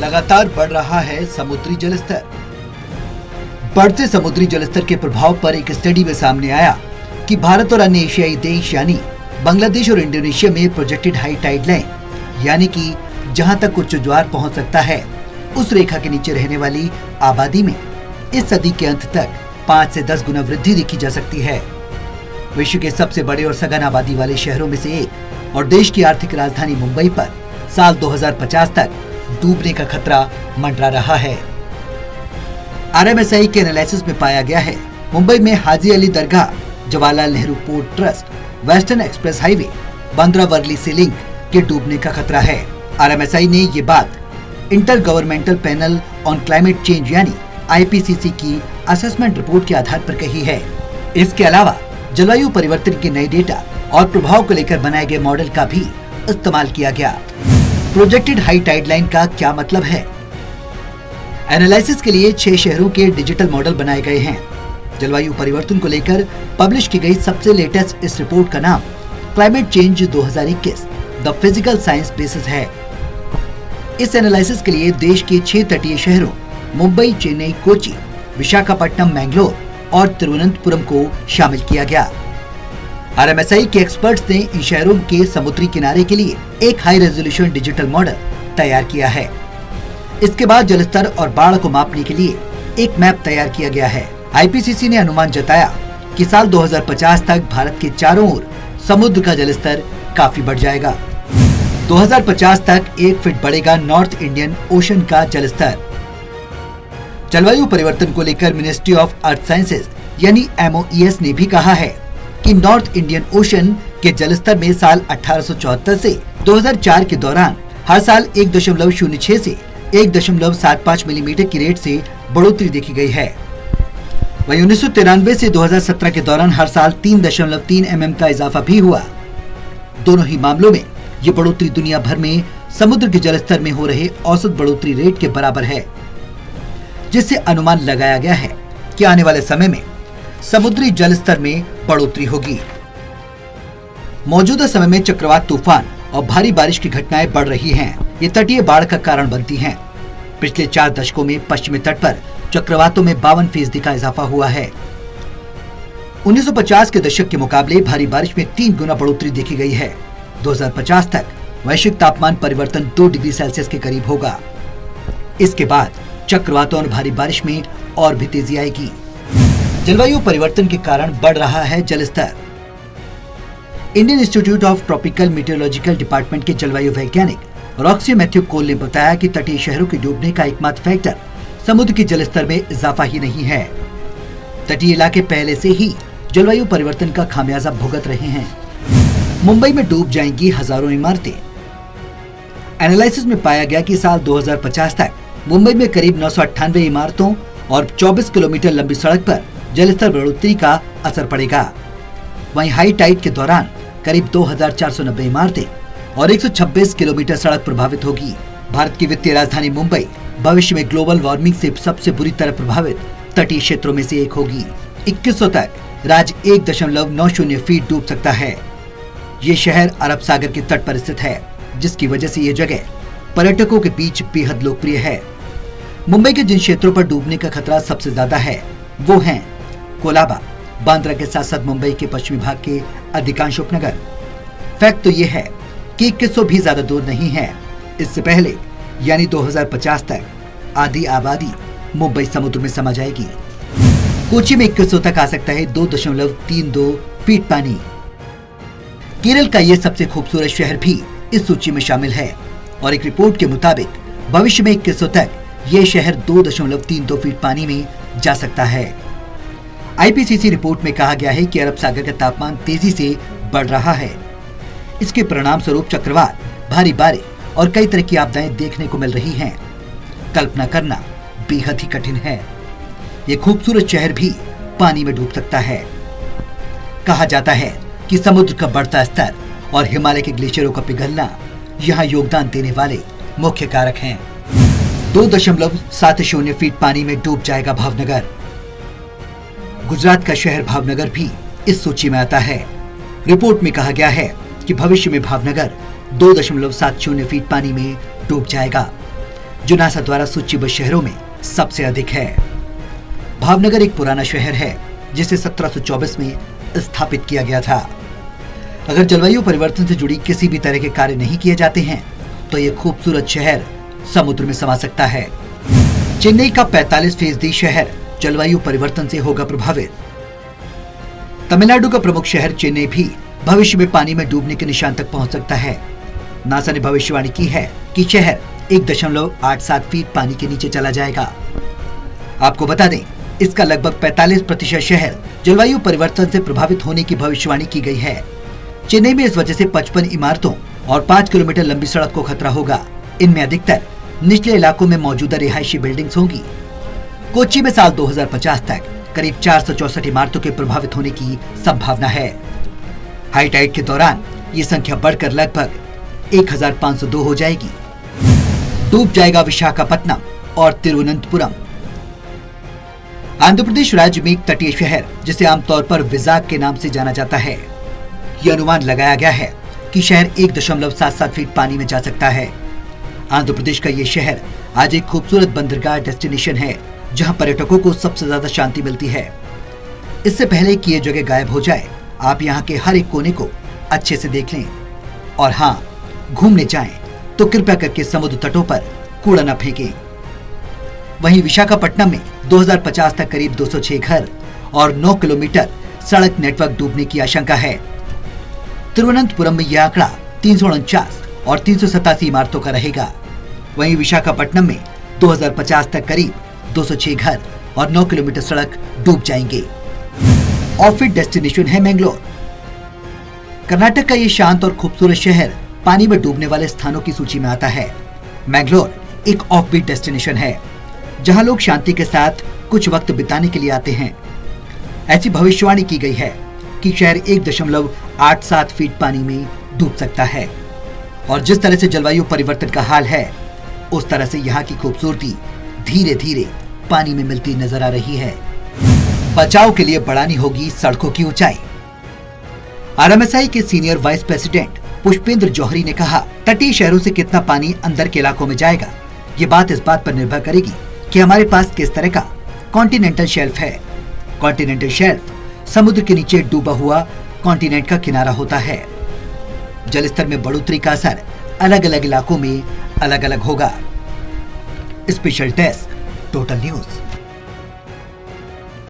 लगातार बढ़ रहा है समुद्री जलस्तर। बढ़ते समुद्री जलस्तर के प्रभाव पर एक स्टडी में सामने आया कि भारत और अन्य एशियाई देश यानी बांग्लादेश और इंडोनेशिया में प्रोजेक्टेड हाई टाइड लाइन यानी कि जहां तक उच्च ज्वार पहुंच सकता है उस रेखा के नीचे रहने वाली आबादी में इस सदी के अंत तक 5 से 10 गुना वृद्धि देखी जा सकती है। विश्व के सबसे बड़े और सघन आबादी वाले शहरों में से एक और देश की आर्थिक राजधानी मुंबई पर साल 2050 तक डूबने का खतरा मंडरा रहा है। RMSI के एनालिसिस में पाया गया है मुंबई में Haji Ali Dargah, Jawaharlal Nehru port trust, western express highway, Bandra Worli sea link के डूबने का खतरा है। RMSI ने ये बात inter governmental panel on climate change यानी IPCC की असेसमेंट रिपोर्ट के आधार पर कही है। इसके अलावा जलवायु परिवर्तन के नए डेटा और प्रभाव को लेकर बनाए गए मॉडल का भी इस्तेमाल किया गया। प्रोजेक्टेड हाई टाइड लाइन का क्या मतलब है? एनालिसिस के लिए 6 शहरों के डिजिटल मॉडल बनाए गए हैं। जलवायु परिवर्तन को लेकर पब्लिश की गई सबसे लेटेस्ट इस रिपोर्ट का नाम climate change 2021 the physical science basis है। इस एनालिसिस के लिए देश के 6 तटीय शहरों मुंबई, चेन्नई, कोची, विशाखापट्टनम, मैंगलोर और तिरुवनंतपुरम को शामिल किया गया। RMSI के एक्सपर्ट्स ने इन शहरों के समुद्री किनारे के लिए एक हाई रेजोल्यूशन डिजिटल मॉडल तैयार किया है। इसके बाद जलस्तर और बाढ़ को मापने के लिए एक मैप तैयार किया गया है। IPCC ने अनुमान जताया कि साल 2050 तक भारत के चारों ओर समुद्र का जलस्तर काफी बढ़ जाएगा। 2050 तक 1 फीट बढ़ेगा नॉर्थ इंडियन ओशन का जलस्तर। जलवायु परिवर्तन को लेकर मिनिस्ट्री ऑफ अर्थ साइंसेज यानी MOES ने भी कहा है कि नॉर्थ इंडियन ओशन के जलस्तर में साल 1874 से 2004 के दौरान हर साल 1.06 से 1.75 मिलीमीटर की रेट से बढ़ोतरी देखी गई है। वहीं 1993 से 2017 के दौरान हर साल 3.3 mm का इजाफा भी हुआ। दोनों ही मामलों में ये बढ़ोतरी दुनिया भर में समुद्र के जलस्तर में हो रहे औसत बढ़ोतरी रेट के बराबर है, जिससे अनुमान लगाया गया है कि आने वाले समय में समुद्री जलस्तर में बढ़ोतरी होगी। मौजूदा समय में चक्रवात, तूफान और भारी बारिश की घटनाएं बढ़ रही हैं। ये तटीय बाढ़ का कारण बनती हैं। पिछले 4 दशकों में पश्चिमी तट पर चक्रवातों में 52% का इजाफा हुआ है। 1950 के दशक के मुकाबले भारी बारिश में 3 गुना बढ़ोतरी देखी गई है। 2050 तक वैश्विक तापमान परिवर्तन 2 डिग्री सेल्सियस के करीब होगा। इसके बाद चक्रवातों और भारी बारिश में और भी तेजी आएगी। जलवायु परिवर्तन के कारण बढ़ रहा है जलस्तर। Indian institute of tropical meteorological department के जलवायु वैज्ञानिक रॉक्सी मैथ्यू कोल ने बताया कि तटीय शहरों के डूबने का एकमात्र फैक्टर समुद्र के जलस्तर में इजाफा ही नहीं है। तटीय इलाके पहले से ही जलवायु परिवर्तन का खामियाजा भुगत रहे हैं। मुंबई में डूब जाएंगी हजारों इमारतें। एनालिसिस में पाया गया कि साल 2050 तक मुंबई में करीब 998 इमारतों और 24 किलोमीटर लंबी सड़क पर जलस्तर बढ़ोतरी का असर पड़ेगा। वहीं हाई टाइड के दौरान करीब 2490 इमारतें और 126 किलोमीटर सड़क प्रभावित होगी। भारत की वित्तीय राजधानी मुंबई भविष्य में ग्लोबल वार्मिंग से सबसे बुरी तरह प्रभावित तटीय क्षेत्रों में से एक होगी। 2100 तक राज्य 1.90 फीट डूब सकता है। ये शहर अरब सागर के तट पर स्थित है, जिसकी वजह से ये जगह पर्यटकों के बीच बेहद लोकप्रिय है। मुंबई के जिन क्षेत्रों पर डूबने का खतरा सबसे ज्यादा है वो हैं कोलाबा, बांद्रा के साथ साथ मुंबई के पश्चिमी भाग के अधिकांश उपनगर। फैक्ट तो ये है कि 2100 भी ज्यादा दूर नहीं है। इससे पहले यानी 2050 तक आधी आबादी मुंबई समुद्र में समा जाएगी। कोची में 2100 तक आ सकता है 2.32 फीट पानी। केरल का ये सबसे खूबसूरत शहर भी इस सूची में शामिल है और एक रिपोर्ट के मुताबिक भविष्य में 2100 तक ये शहर 2.32 फीट पानी में जा सकता है। IPCC रिपोर्ट में कहा गया है कि अरब सागर का तापमान तेजी से बढ़ रहा है। इसके परिणाम स्वरूप चक्रवात, भारी बारिश और कई तरह की आपदाएं देखने को मिल रही हैं। कल्पना करना बेहद ही कठिन है। ये खूबसूरत शहर भी पानी में डूब सकता है। कहा जाता है कि समुद्र का बढ़ता स्तर और हिमालय के ग्लेशियरों का पिघलना यहाँ योगदान देने वाले मुख्य कारक हैं। 2.70 फीट पानी में डूब जाएगा भावनगर। गुजरात का शहर भावनगर भी इस सूची में आता है। रिपोर्ट में कहा गया है कि भविष्य में भावनगर 2.70 फीट पानी में डूब जाएगा। जो नासा द्वारा सूचीबद्ध शहरों में सबसे अधिक है। भावनगर एक पुराना शहर है जिसे 1724 में स्थापित किया गया था। अगर जलवायु परिवर्तन से जुड़ी किसी भी तरह के कार्य नहीं किए जाते हैं तो ये खूबसूरत शहर समुद्र में समा सकता है। चेन्नई का 45% शहर जलवायु परिवर्तन से होगा प्रभावित। तमिलनाडु का प्रमुख शहर चेन्नई भी भविष्य में पानी में डूबने के निशान तक पहुंच सकता है। नासा ने भविष्यवाणी की है कि शहर 1.87 फीट पानी के नीचे चला जाएगा। आपको बता दें, इसका लगभग 45% शहर जलवायु परिवर्तन से प्रभावित होने की भविष्यवाणी की गई है। चेन्नई में इस वजह से 55 इमारतों और 5 किलोमीटर लंबी सड़क को खतरा होगा। इनमें अधिकतर निचले इलाकों में मौजूदा रिहायशी बिल्डिंग्स होंगी। कोच्चि में साल 2050 तक करीब 464 इमारतों के प्रभावित होने की संभावना है। हाई टाइड के दौरान ये संख्या बढ़कर लगभग 1502 हो जाएगी। डूब जाएगा विशाखापत्तनम और तिरुवनंतपुरम। आंध्र प्रदेश राज्य में एक तटीय शहर जिसे आमतौर पर विजाग के नाम से जाना जाता है। यह अनुमान लगाया गया है कि शहर 1.77 फीट पानी में जा सकता है। आंध्र प्रदेश का ये शहर आज एक खूबसूरत बंदरगाह डेस्टिनेशन है जहां पर्यटकों को सबसे ज्यादा शांति मिलती है। इससे पहले कि ये जगह गायब हो जाए, आप यहाँ के हर एक कोने को अच्छे से देख लें। और हाँ, घूमने जाएं तो कृपया करके समुद्र तटों पर कूड़ा न फेंकें। वहीं विशाखापट्टनम में 2050 तक करीब 206 घर और 9 किलोमीटर सड़क नेटवर्क डूबने की आशंका है। तिरुवनंतपुरम में यह आंकड़ा 349 और 387 इमारतों का रहेगा। वहीं विशाखापट्टनम में 2050 तक करीब 206 घर और 9 किलोमीटर सड़क डूब जाएंगे। ऑफबीट डेस्टिनेशन है मैंगलोर। कर्नाटक का ये शांत और खूबसूरत शहर पानी में डूबने वाले स्थानों की सूची में आता है। मैंगलोर एक ऑफबीट डेस्टिनेशन है जहां लोग शांति के साथ कुछ वक्त बिताने के लिए आते हैं। ऐसी भविष्यवाणी की गई है कि शहर 1.87 फीट पानी में डूब सकता है। और जिस तरह से जलवायु परिवर्तन का हाल है, उस तरह से यहाँ की खूबसूरती धीरे धीरे पानी में मिलती नजर आ रही है। बचाव के लिए बढ़ानी होगी सड़कों की ऊंचाई। आरएमएसआई के सीनियर वाइस प्रेसिडेंट पुष्पेंद्र जौहरी ने कहा, तटीय शहरों से कितना पानी अंदर के इलाकों में जाएगा, ये बात इस बात पर निर्भर करेगी कि हमारे पास किस तरह का कॉन्टिनेंटल शेल्फ है। कॉन्टिनेंटल शेल्फ समुद्र के नीचे डूबा हुआ कॉन्टिनेंट का किनारा होता है। जलस्तर में बढ़ोतरी का असर अलग अलग इलाकों में अलग अलग होगा। Special desk, total news.